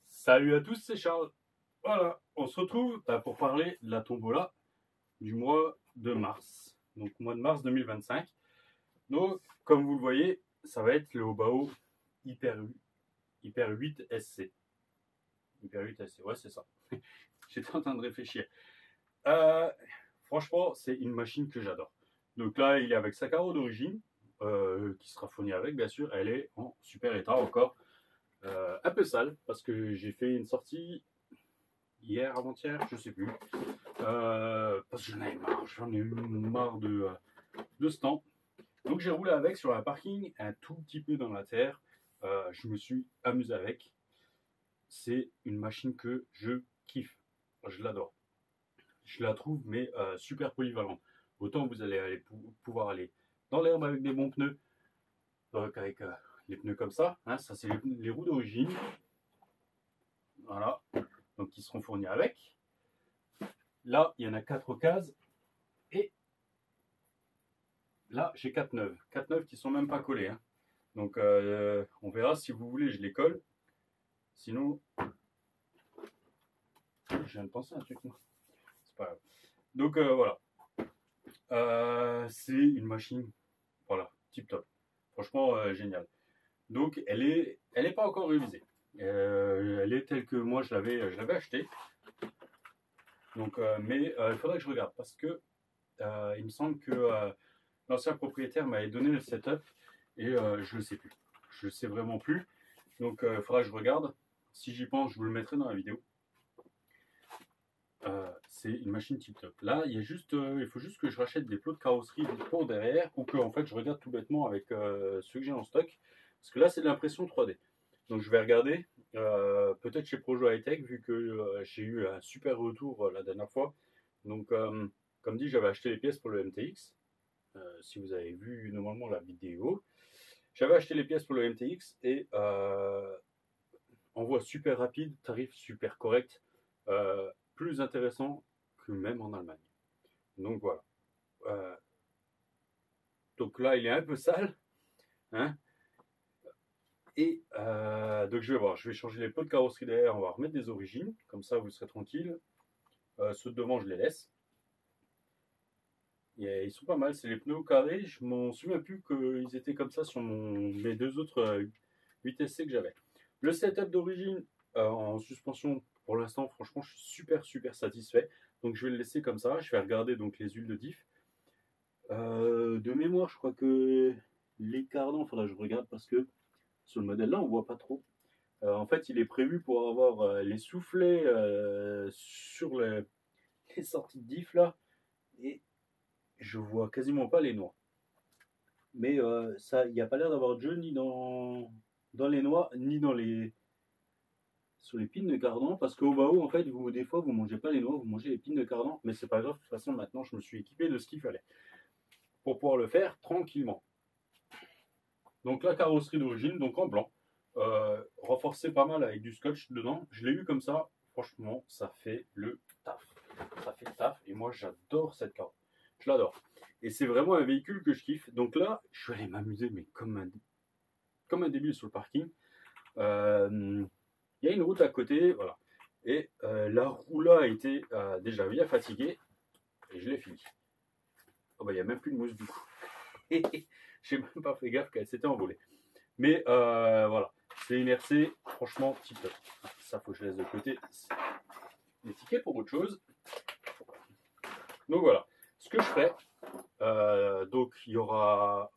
Salut à tous, c'est Charles. Voilà, on se retrouve pour parler de la tombola du mois de mars. Donc mois de mars 2025. Donc comme vous le voyez, ça va être le Obao Hyper 8 SC. Hyper 8 SC, ouais c'est ça. J'étais en train de réfléchir. Franchement, c'est une machine que j'adore. Donc là, il est avec sa carreau d'origine, qui sera fournie avec, bien sûr. Elle est en super état encore. Un peu sale parce que j'ai fait une sortie hier, avant-hier, je sais plus, parce que j'en ai eu marre de ce temps. Donc j'ai roulé avec sur un parking, un tout petit peu dans la terre. Je me suis amusé avec. C'est une machine que je kiffe, je l'adore. Je la trouve mais super polyvalente. Autant vous allez pouvoir aller dans l'herbe avec des bons pneus, donc avec les pneus comme ça, hein, ça c'est les roues d'origine, voilà, donc qui seront fournis avec. Là il y en a 4 cases et là j'ai 4 neuves, 4 neuves qui sont même pas collées, hein. Donc on verra, si vous voulez je les colle, sinon je viens de penser à un truc, c'est pas grave. Donc voilà, c'est une machine, voilà, tip top, franchement génial. Donc elle est pas encore révisée. Elle est telle que moi je l'avais achetée. Donc, mais il faudrait que je regarde parce que il me semble que l'ancien propriétaire m'avait donné le setup et je ne sais plus. Je ne sais vraiment plus. Donc il faudra que je regarde. Si j'y pense, je vous le mettrai dans la vidéo. C'est une machine tip top. Là, il faut juste que je rachète des plots de carrosserie pour derrière ou que en fait je regarde tout bêtement avec ceux que j'ai en stock. Parce que là, c'est de l'impression 3D. Donc je vais regarder, peut-être chez Projo High-Tech, vu que j'ai eu un super retour la dernière fois. Donc comme dit, j'avais acheté les pièces pour le MTX. Si vous avez vu normalement la vidéo, j'avais acheté les pièces pour le MTX et envoi super rapide, tarif super correct, plus intéressant que même en Allemagne. Donc voilà. Donc là, il est un peu sale, hein. Et donc je vais voir, je vais changer les pots de carrosserie derrière, on va remettre des origines, comme ça vous serez tranquille. Ceux de devant je les laisse. Et ils sont pas mal, c'est les pneus carrés, je m'en souviens plus qu'ils étaient comme ça sur mes deux autres 8SC que j'avais. Le setup d'origine en suspension, pour l'instant franchement je suis super satisfait. Donc je vais le laisser comme ça, je vais regarder donc les huiles de diff. De mémoire je crois que les cardans, il faudra que je regarde parce que sur le modèle là on voit pas trop. En fait, il est prévu pour avoir les soufflets sur les sorties de diff là, et je vois quasiment pas les noix. Mais ça, il n'y a pas l'air d'avoir de jeu ni dans les noix, ni sur les pines de cardan, parce qu'au bas haut, en fait, des fois, vous mangez pas les noix, vous mangez les pines de cardan, mais c'est pas grave, de toute façon, maintenant, je me suis équipé de ce qu'il fallait pour pouvoir le faire tranquillement. Donc la carrosserie d'origine, donc en blanc. Renforcé pas mal avec du scotch dedans. Je l'ai eu comme ça. Franchement, ça fait le taf. Ça fait le taf. Et moi, j'adore cette carte. Je l'adore. Et c'est vraiment un véhicule que je kiffe. Donc là, je suis allé m'amuser, mais comme un débile sur le parking. Il y a une route à côté. Voilà. Et la roue là a été déjà bien fatiguée. Et je l'ai fini. Oh bah, il n'y a même plus de mousse du coup. J'ai même pas fait gaffe qu'elle s'était envolée. Mais voilà. C'est une RC, franchement, tip top. Ça, faut que je laisse de côté les tickets pour autre chose. Donc voilà. Ce que je ferai, donc il y aura,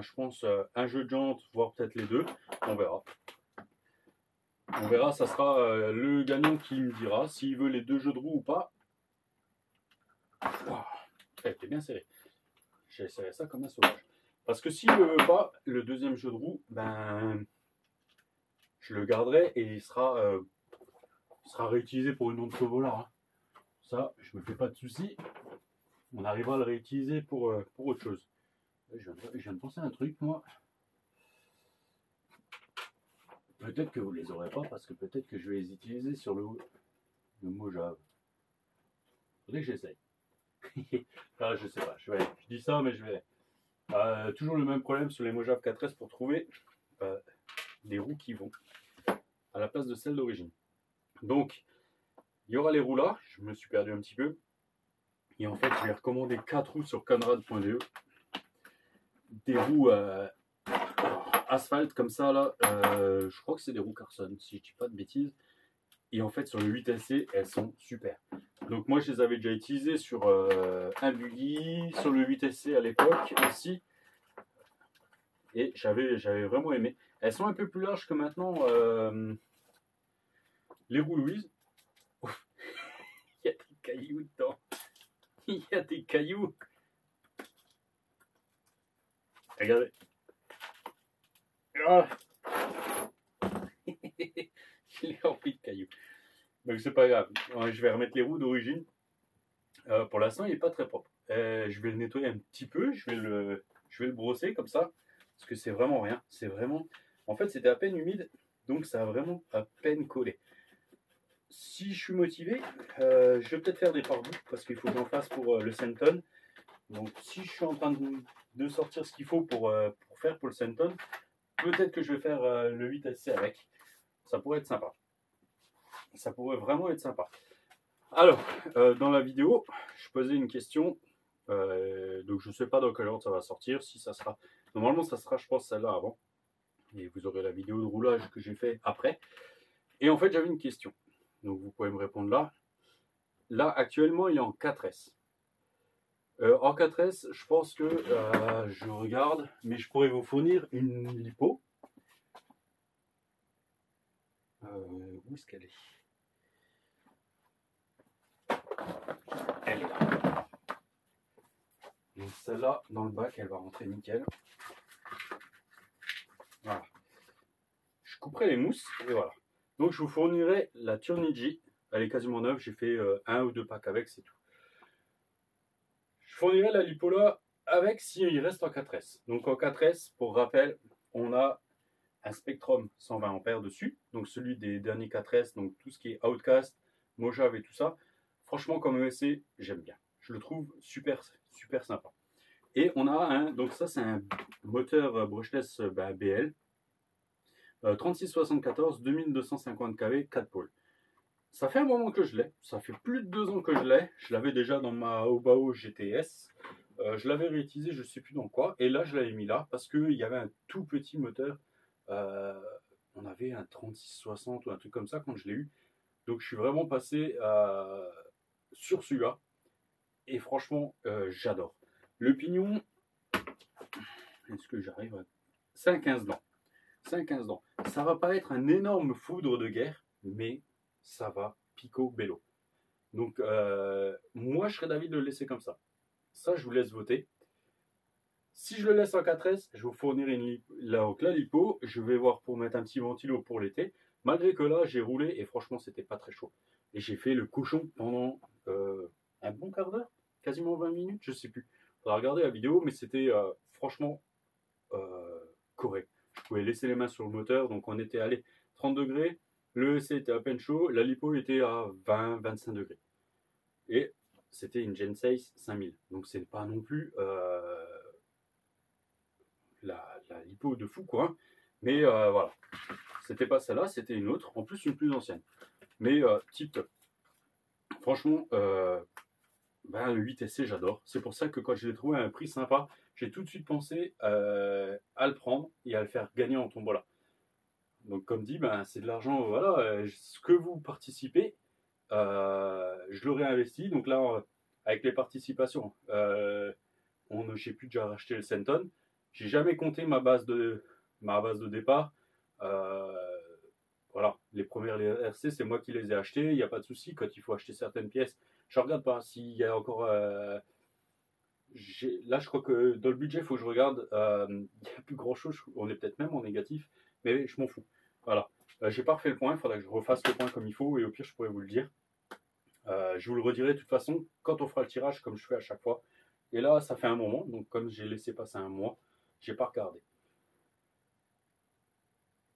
je pense, un jeu de jantes, voire peut-être les deux. On verra. On verra, ça sera le gagnant qui me dira s'il veut les deux jeux de roues ou pas. Wow. Elle était bien serrée. J'ai serré ça comme un sauvage. Parce que s'il ne veut pas, le deuxième jeu de roue, je le garderai et il sera réutilisé pour une autre Tobola. Hein. Ça, je me fais pas de soucis. On arrivera à le réutiliser pour autre chose. Je viens de penser à un truc, moi. Peut-être que vous les aurez pas, parce que peut-être que je vais les utiliser sur le Mojave. Faudrait que j'essaye. Ah, je sais pas. Je dis ça, mais je vais. Toujours le même problème sur les Mojave 4S pour trouver des roues qui vont à la place de celles d'origine. Donc, il y aura les roues là, je me suis perdu un petit peu. Et en fait, je vais recommander 4 roues sur Conrad.de. Des roues asphalte comme ça là, je crois que c'est des roues Carson, si je dis pas de bêtises. Et en fait, sur le 8SC, elles sont super. Donc moi, je les avais déjà utilisées sur un buggy, sur le 8SC à l'époque aussi. Et j'avais vraiment aimé. Elles sont un peu plus larges que maintenant les roues Louise. Il y a des cailloux dedans. Il y a des cailloux. Regardez. Ah. Il est rempli de cailloux. Donc c'est pas grave. Je vais remettre les roues d'origine. Pour l'instant, il n'est pas très propre. Je vais le nettoyer un petit peu. Je vais le brosser comme ça. Parce que c'est vraiment rien. C'est vraiment. En fait, c'était à peine humide. Donc ça a vraiment à peine collé. Si je suis motivé, je vais peut-être faire des pare-boues. Parce qu'il faut que j'en fasse pour le Senton. Donc si je suis en train de sortir ce qu'il faut pour faire pour le Senton, peut-être que je vais faire le 8SC avec. Ça pourrait être sympa. Ça pourrait vraiment être sympa. Alors, dans la vidéo, je posais une question. Donc, je ne sais pas dans quel ordre ça va sortir. Si ça sera. Normalement, ça sera, je pense, celle-là avant. Et vous aurez la vidéo de roulage que j'ai fait après. Et en fait, j'avais une question. Donc, vous pouvez me répondre là. Là, actuellement, il est en 4S. En 4S, je pense que je regarde, mais je pourrais vous fournir une lipo. Où est-ce qu'elle est? Elle est là. Donc celle-là, dans le bac, elle va rentrer nickel. Voilà. Je couperai les mousses et voilà. Donc je vous fournirai la Turnigi. Elle est quasiment neuve. J'ai fait 1 ou 2 packs avec, c'est tout. Je fournirai la Lipola avec s'il reste en 4S. Donc en 4S, pour rappel, on a un Spectrum 120 ampères dessus. Donc celui des derniers 4S, donc tout ce qui est Outcast, Mojave et tout ça. Franchement, comme ESC, j'aime bien. Je le trouve super, super sympa. Et on a un, donc ça c'est un moteur brushless BL. 3674, 2250 kV, 4 pôles. Ça fait un moment que je l'ai, ça fait plus de 2 ans que je l'ai. Je l'avais déjà dans ma Obao GTS. Je l'avais réutilisé, je ne sais plus dans quoi. Et là, je l'avais mis là parce qu'il y avait un tout petit moteur. On avait un 3660 ou un truc comme ça quand je l'ai eu. Donc, je suis vraiment passé sur celui-là. Et franchement, j'adore. Le pignon, est-ce que j'arrive à... C'est un 15 dents. C'est un 15 dents. Ça va pas être un énorme foudre de guerre, mais ça va pico bello. Donc, moi, je serais d'avis de le laisser comme ça. Ça, je vous laisse voter. Si je le laisse en 4S, je vais vous fournir la lipo. Je vais voir pour mettre un petit ventilo pour l'été. Malgré que là, j'ai roulé et franchement, c'était pas très chaud. Et j'ai fait le cochon pendant un bon quart d'heure, quasiment 20 minutes, je sais plus. Il faudra regarder la vidéo, mais c'était franchement correct. Je pouvais laisser les mains sur le moteur, donc on était allé 30 degrés. Le EC était à peine chaud, la lipo était à 20-25 degrés. Et c'était une Gen 6 5000. Donc c'est pas non plus la lipo de fou, quoi. Mais voilà. C'était pas celle-là, c'était une autre. En plus, une plus ancienne. Mais tip top. Franchement, le 8SC, j'adore. C'est pour ça que quand je l'ai trouvé à un prix sympa, j'ai tout de suite pensé à le prendre et à le faire gagner en tombola. Donc, comme dit, c'est de l'argent, voilà, ce que vous participez, je l'aurais investi. Donc là, avec les participations, j'ai pu déjà racheter le Senton. J'ai jamais compté ma base de départ. Voilà, les premières RC, c'est moi qui les ai achetées. Il n'y a pas de souci. Quand il faut acheter certaines pièces, je regarde pas s'il y a encore. Là, je crois que dans le budget, il faut que je regarde. Il n'y a plus grand chose. On est peut-être même en négatif, mais je m'en fous. Voilà. J'ai pas refait le point. Il faudra que je refasse le point comme il faut. Et au pire, je pourrais vous le dire. Je vous le redirai de toute façon quand on fera le tirage, comme je fais à chaque fois. Et là, ça fait un moment. Donc, comme j'ai laissé passer un mois, j'ai pas regardé.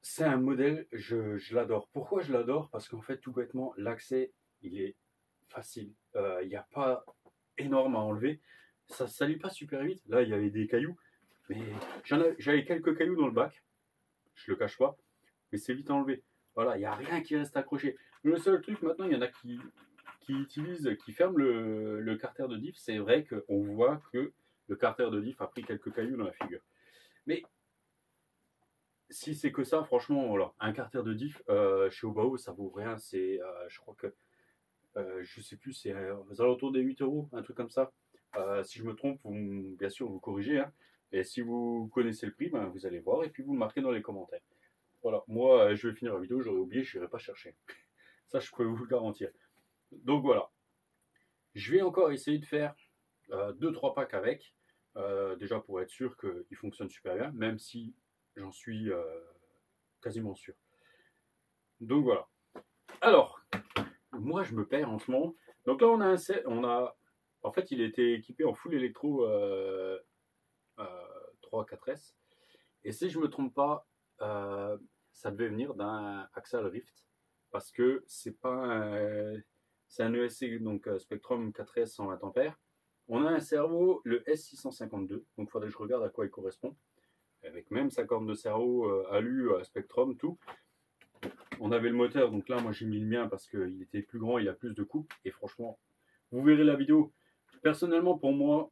C'est un modèle, je l'adore. Pourquoi je l'adore? Parce qu'en fait, tout bêtement, l'accès, il est facile. Il n'y a pas énorme à enlever. Ça ne salit pas super vite. Là, il y avait des cailloux. Mais j'avais quelques cailloux dans le bac, je le cache pas, mais c'est vite enlevé. Voilà, il n'y a rien qui reste accroché. Le seul truc maintenant, il y en a qui ferment le carter de diff. C'est vrai qu'on voit que le carter de diff a pris quelques cailloux dans la figure. Mais si c'est que ça, franchement, voilà, un carter de diff chez Obao, ça vaut rien. C'est, je crois que, je sais plus, c'est aux alentours des 8 euros, un truc comme ça. Si je me trompe, bien sûr, vous corrigez. Hein. Et si vous connaissez le prix, ben, vous allez voir et puis vous le marquez dans les commentaires. Voilà, moi, je vais finir la vidéo, j'aurais oublié, je n'irai pas chercher. Ça, je peux vous le garantir. Donc voilà, je vais encore essayer de faire 2-3 packs avec, déjà pour être sûr qu'il fonctionne super bien, même si j'en suis quasiment sûr. Donc voilà. Alors, moi je me perds en ce moment. Donc là on a en fait il était équipé en full électro 3-4S. Et si je me trompe pas, ça devait venir d'un Axal Rift. Parce que c'est pas c'est un ESC, donc Spectrum 4S 120 ampères. On a un cerveau, le S652, donc il faudrait que je regarde à quoi il correspond. Avec même sa corne de cerveau, alu, Spectrum, tout. On avait le moteur, donc là, moi j'ai mis le mien parce qu'il était plus grand, il a plus de coupe. Et franchement, vous verrez la vidéo. Personnellement, pour moi,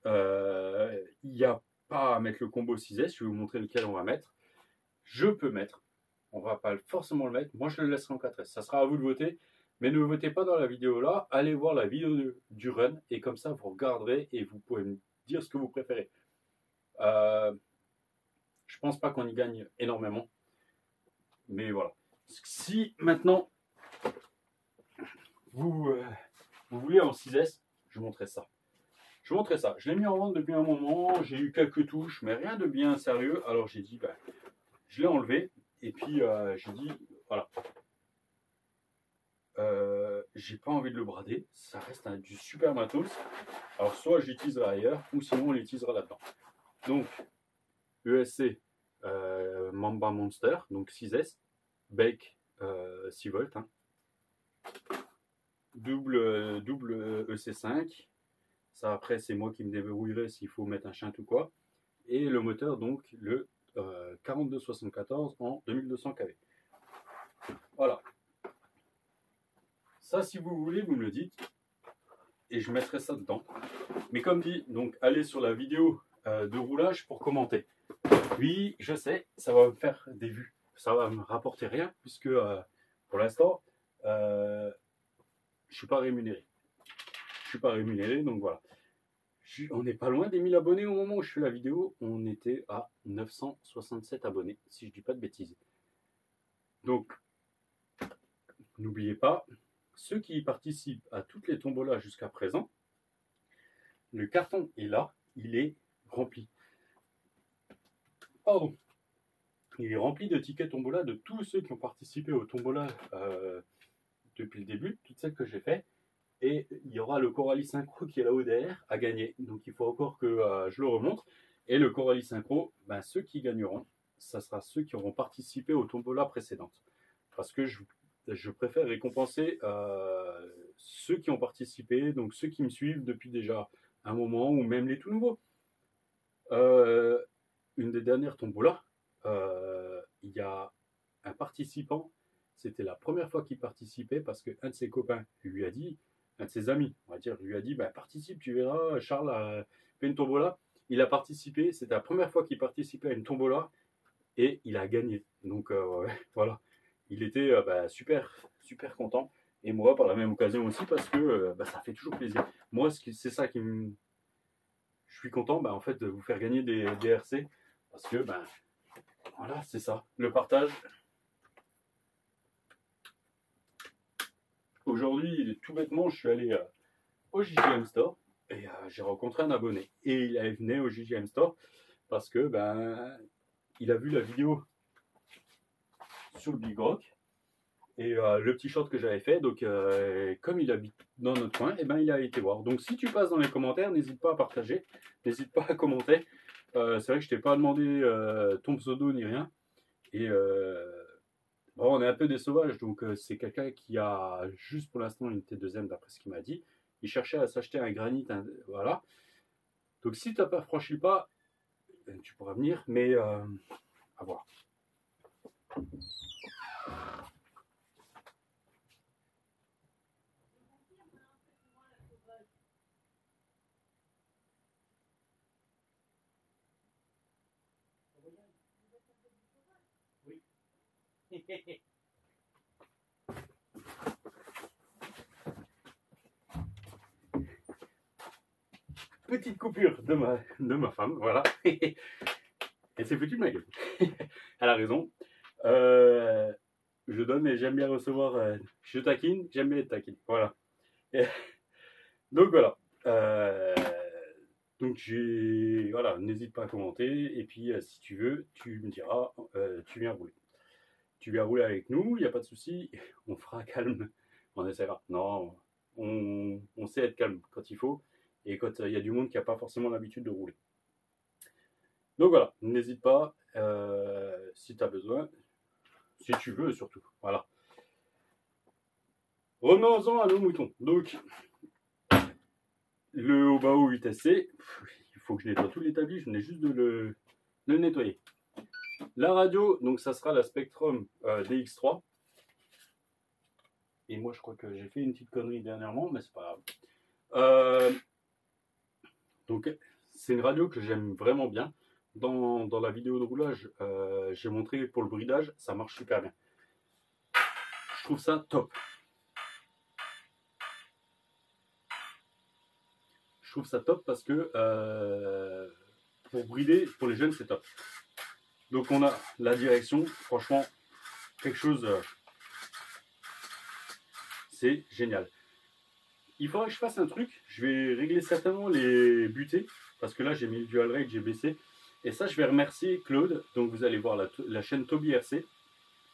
il n'y a pas à mettre le combo 6S. Je vais vous montrer lequel on va mettre. Je peux mettre. On va pas forcément le mettre. Moi, je le laisserai en 4S. Ça sera à vous de voter. Mais ne votez pas dans la vidéo là. Allez voir la vidéo du run. Et comme ça, vous regarderez et vous pouvez me dire ce que vous préférez. Je pense pas qu'on y gagne énormément. Mais voilà. Si maintenant, vous voulez en 6S, je vous montrerai ça. Je vous montrerai ça. Je l'ai mis en vente depuis un moment. J'ai eu quelques touches, mais rien de bien sérieux. Alors j'ai dit, ben, je l'ai enlevé. Et puis j'ai dit, voilà. J'ai pas envie de le brader. Ça reste du super matos. Alors soit je l'utiliserai ailleurs, ou sinon on l'utilisera là-dedans. Donc, ESC Mamba Monster, donc 6S, Bake 6 volts, hein. double EC5. Ça après c'est moi qui me débrouillerai s'il faut mettre un shunt ou quoi. Et le moteur donc le 4274 en 2200 kV. Voilà. Ça si vous voulez vous me le dites et je mettrai ça dedans. Mais comme dit, donc allez sur la vidéo de roulage pour commenter. Oui, je sais, ça va me faire des vues. Ça va me rapporter rien puisque pour l'instant, je suis pas rémunéré. Je suis pas rémunéré, donc voilà. On n'est pas loin des 1000 abonnés au moment où je fais la vidéo. On était à 967 abonnés, si je dis pas de bêtises. Donc, n'oubliez pas, ceux qui participent à toutes les tombolas jusqu'à présent, le carton est là, il est rempli. Pardon. Il est rempli de tickets tombola de tous ceux qui ont participé au tombola depuis le début, toutes celles que j'ai fait. Et il y aura le Coralie Synchro qui est là-haut derrière à gagner. Donc il faut encore que je le remonte. Et le Coralie Synchro, ben, ceux qui gagneront, ça sera ceux qui auront participé au tombola précédente. Parce que je préfère récompenser ceux qui ont participé, donc ceux qui me suivent depuis déjà un moment, ou même les tout nouveaux. Une des dernières tombolas, il y a un participant, c'était la première fois qu'il participait parce qu'un de ses copains lui a dit, un de ses amis, on va dire, lui a dit, bah, participe, tu verras, Charles a fait une tombola. Il a participé, c'était la première fois qu'il participait à une tombola et il a gagné. Donc voilà, il était super, super content. Et moi, par la même occasion aussi, parce que ça fait toujours plaisir. Moi, c'est ça qui me... Je suis content, en fait, de vous faire gagner des RC, parce que, voilà, c'est ça, le partage. Aujourd'hui, tout bêtement, je suis allé au JGM Store et j'ai rencontré un abonné. Et il venait au JGM Store parce que il a vu la vidéo sur le Big Rock et le petit short que j'avais fait. Donc, comme il habite dans notre coin, il a été voir. Donc, si tu passes dans les commentaires, n'hésite pas à partager, n'hésite pas à commenter. C'est vrai que je t'ai pas demandé ton pseudo ni rien. Et bon, on est un peu des sauvages, donc c'est quelqu'un qui a juste pour l'instant une T2M d'après ce qu'il m'a dit. Il cherchait à s'acheter un granit, voilà. Donc si tu n'as pas franchi le pas, tu pourras venir, mais à voir. Petite coupure de ma femme, voilà. Et c'est foutu de ma gueule. Elle a raison. Je donne et j'aime bien recevoir. Je taquine, j'aime bien être taquine. Voilà. Et donc voilà. Donc voilà, n'hésite pas à commenter. Et puis si tu veux, tu me diras, tu viens rouler. Tu viens rouler avec nous, il n'y a pas de souci. On fera calme. On essaiera. Non, on sait être calme quand il faut. Et quand il y a du monde qui n'a pas forcément l'habitude de rouler. Donc voilà, n'hésite pas si tu as besoin, si tu veux surtout. Voilà. Revenons-en à nos moutons. Donc, le Hobao 8SC, il faut que je nettoie tout l'établi, je venais juste de le nettoyer. La radio, donc ça sera la Spectrum DX3. Et moi, je crois que j'ai fait une petite connerie dernièrement, mais c'est pas grave. Donc, c'est une radio que j'aime vraiment bien. Dans la vidéo de roulage, j'ai montré pour le bridage, ça marche super bien. Je trouve ça top. Je trouve ça top parce que pour brider, pour les jeunes, c'est top. Donc on a la direction, franchement, quelque chose, c'est génial. Il faudra que je fasse un truc, je vais régler certainement les butées, parce que là j'ai mis le dual rate, j'ai baissé. Et ça, je vais remercier Claude, donc vous allez voir la chaîne Toby RC,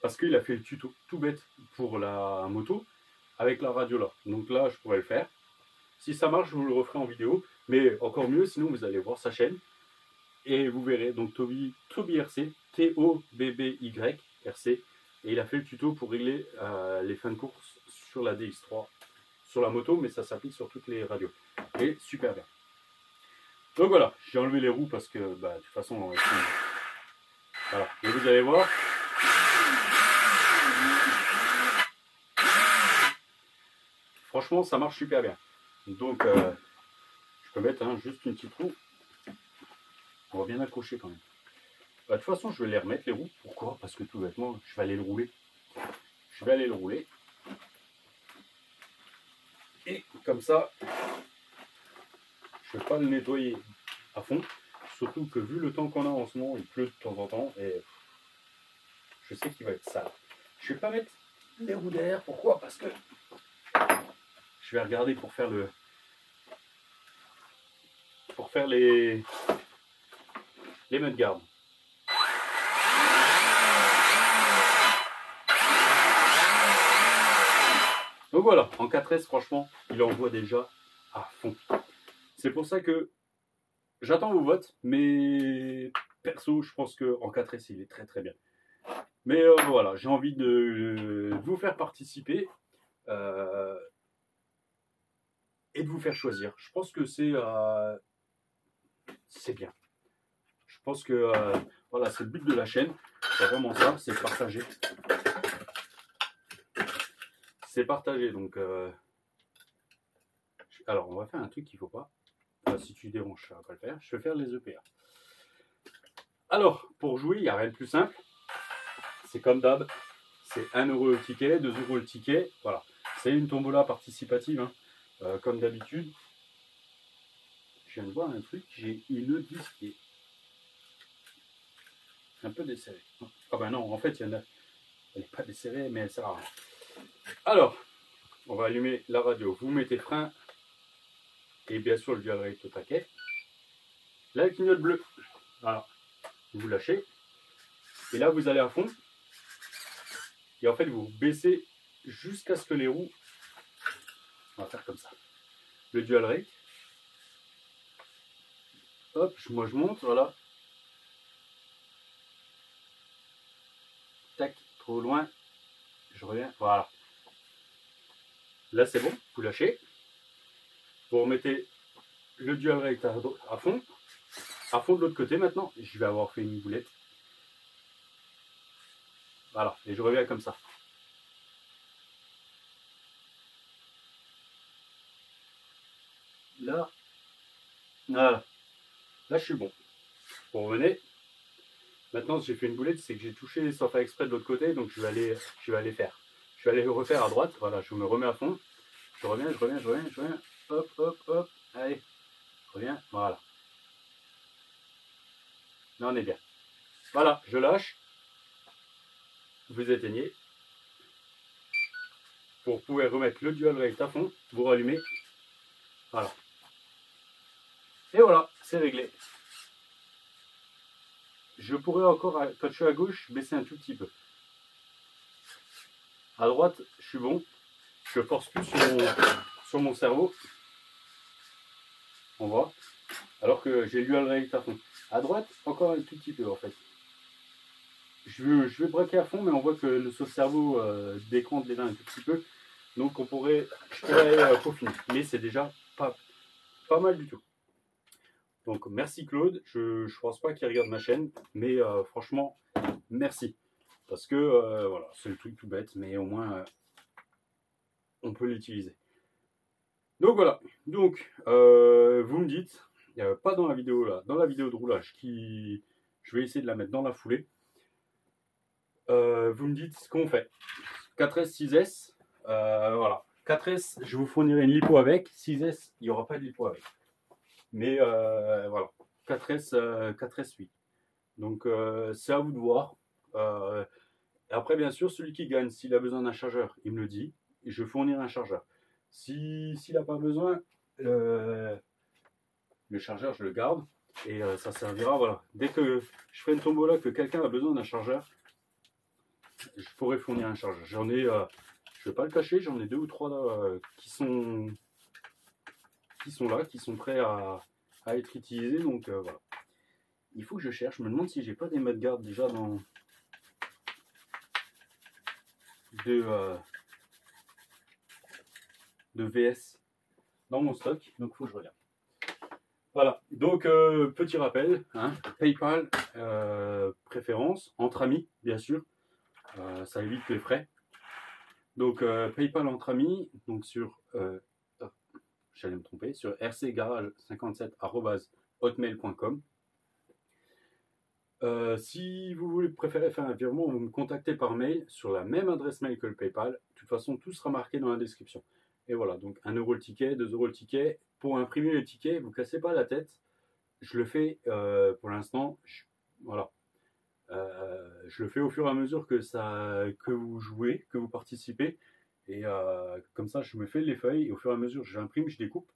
parce qu'il a fait le tuto tout bête pour la moto, avec la radio là. Donc là, je pourrais le faire. Si ça marche, je vous le referai en vidéo, mais encore mieux, sinon vous allez voir sa chaîne. Et vous verrez, donc Toby RC, T-O-B-B-Y RC, et il a fait le tuto pour régler les fins de course sur la DX3, sur la moto, mais ça s'applique sur toutes les radios. Et super bien. Donc voilà, j'ai enlevé les roues parce que, de toute façon, voilà. Et vous allez voir. Franchement, ça marche super bien. Donc, je peux mettre juste une petite roue. On va bien accrocher quand même. De toute façon, je vais les remettre les roues. Pourquoi? Parce que tout bêtement, je vais aller le rouler. Je vais aller le rouler. Et comme ça, je ne vais pas le nettoyer à fond. Surtout que vu le temps qu'on a en ce moment, il pleut de temps en temps. Et je sais qu'il va être sale. Je ne vais pas mettre les roues derrière. Pourquoi? Parce que je vais regarder pour faire les mudguards. Donc voilà, en 4S, franchement, il envoie déjà à fond. C'est pour ça que j'attends vos votes, mais perso, je pense qu'en 4S, il est très très bien. Mais voilà, j'ai envie de vous faire participer et de vous faire choisir. Je pense que c'est bien. Je pense que voilà, c'est le but de la chaîne. C'est vraiment ça, c'est partager. C'est partager, donc alors on va faire un truc qu'il ne faut pas. Si tu déranges, ça ne va pas le faire. Je vais faire les EPA. Alors, pour jouer, il n'y a rien de plus simple. C'est comme d'hab. C'est 1 € le ticket, 2 € le ticket. Voilà. C'est une tombola participative, hein, comme d'habitude. Je viens de voir un truc. J'ai une vis qui est un peu desserrée. Ah ben non, en fait, il y en a. Elle n'est pas desserrée, mais elle sert à rien. Alors, on va allumer la radio. Vous mettez frein. Et bien sûr, le dual rate au taquet. Là, le clignote bleu. Voilà. Vous lâchez. Et là, vous allez à fond. Et en fait, vous baissez jusqu'à ce que les roues... On va faire comme ça. Le dual rate. Hop, moi je monte, voilà. Tac, trop loin. Je reviens, voilà. Là, c'est bon, vous lâchez. Vous remettez le dual rate à fond. à fond de l'autre côté maintenant. Je vais avoir fait une boulette. Voilà, et je reviens comme ça. Là, voilà. Là, je suis bon. Vous revenez. Maintenant, j'ai fait une boulette, c'est que j'ai touché sans faire exprès de l'autre côté, donc je vais aller faire. Je vais aller le refaire à droite. Voilà, je me remets à fond. Je reviens. Hop, hop, hop. Allez, je reviens. Voilà. Là, on est bien. Voilà, je lâche. Vous éteignez. Pour pouvoir remettre le dual rate à fond, vous rallumez. Voilà. Et voilà, c'est réglé. Je pourrais encore, quand je suis à gauche, baisser un tout petit peu. À droite, je suis bon. Je force plus sur mon cerveau. On voit. Alors que j'ai lu le à fond. À droite, encore un tout petit peu en fait. Je vais braquer à fond, mais on voit que le cerveau décompte les mains un tout petit peu. Donc je pourrais peaufiner. Mais c'est déjà pas mal du tout. Donc merci Claude. Je ne pense pas qu'il regarde ma chaîne, mais franchement, merci. Parce que voilà, c'est le truc tout bête, mais au moins on peut l'utiliser. Donc voilà. Donc vous me dites, pas dans la vidéo là, dans la vidéo de roulage qui, je vais essayer de la mettre dans la foulée. Vous me dites ce qu'on fait. 4S, 6S, voilà. 4S, je vous fournirai une lipo avec. 6S, il n'y aura pas de lipo avec. Mais voilà. 4S, oui. Donc c'est à vous de voir. Après, bien sûr, celui qui gagne, s'il a besoin d'un chargeur, il me le dit. Et je fournirai un chargeur. S'il n'a pas besoin, le chargeur, je le garde. Et ça servira, voilà. Dès que je ferai une tombola que quelqu'un a besoin d'un chargeur, je pourrais fournir un chargeur. J'en ai, je ne vais pas le cacher, j'en ai 2 ou 3 là, qui sont là, qui sont prêts à être utilisés. Donc voilà. Il faut que je cherche. Je me demande si j'ai pas des mudguards déjà dans de VS dans mon stock. Donc il faut que je regarde. Voilà. Donc petit rappel, hein, PayPal, préférence entre amis, bien sûr. Ça évite les frais. Donc PayPal entre amis, donc sur j'allais me tromper, sur rcgarage57@hotmail.com. Si vous voulez préférer faire un virement, vous me contactez par mail sur la même adresse mail que le PayPal. De toute façon, tout sera marqué dans la description. Et voilà, donc 1 € le ticket, 2 € le ticket. Pour imprimer le ticket, vous ne cassez pas la tête. Je le fais pour l'instant. Voilà. Je le fais au fur et à mesure que vous jouez, que vous participez. Et comme ça, je me fais les feuilles et au fur et à mesure, j'imprime, je découpe.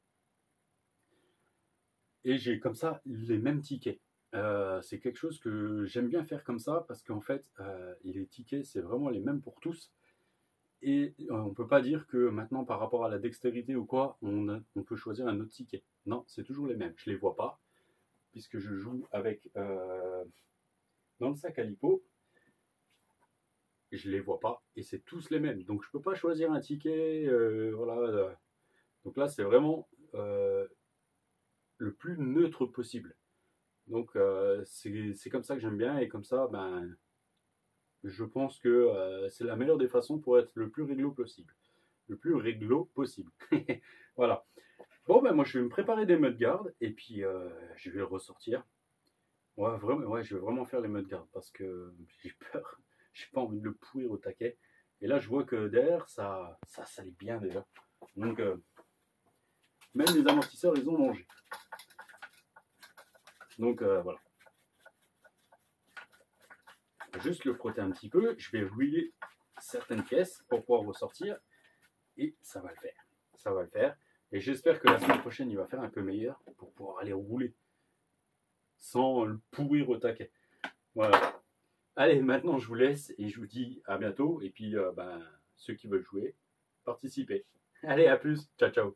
Et j'ai comme ça les mêmes tickets. C'est quelque chose que j'aime bien faire comme ça parce qu'en fait, les tickets, c'est vraiment les mêmes pour tous. Et on ne peut pas dire que maintenant, par rapport à la dextérité ou quoi, on peut choisir un autre ticket. Non, c'est toujours les mêmes. Je ne les vois pas puisque je joue avec dans le sac à lipo. Je ne les vois pas et c'est tous les mêmes. Donc je ne peux pas choisir un ticket. Voilà. Donc là, c'est vraiment le plus neutre possible. Donc c'est comme ça que j'aime bien et comme ça, ben, je pense que c'est la meilleure des façons pour être le plus réglo possible. Le plus réglo possible. Voilà. Bon, ben moi je vais me préparer des mudguards et puis je vais le ressortir. Ouais, vraiment, ouais, je vais vraiment faire les mudguards parce que j'ai peur. J'ai pas envie de le pourrir au taquet. Et là, je vois que derrière, ça salit bien déjà. Donc, même les amortisseurs, ils ont mangé. Donc, voilà. Juste le frotter un petit peu. Je vais rouiller certaines pièces pour pouvoir ressortir. Et ça va le faire. Ça va le faire. Et j'espère que la semaine prochaine, il va faire un peu meilleur pour pouvoir aller rouler sans le pourrir au taquet. Voilà. Allez, maintenant je vous laisse et je vous dis à bientôt. Et puis, ben, ceux qui veulent jouer, participez. Allez, à plus. Ciao, ciao.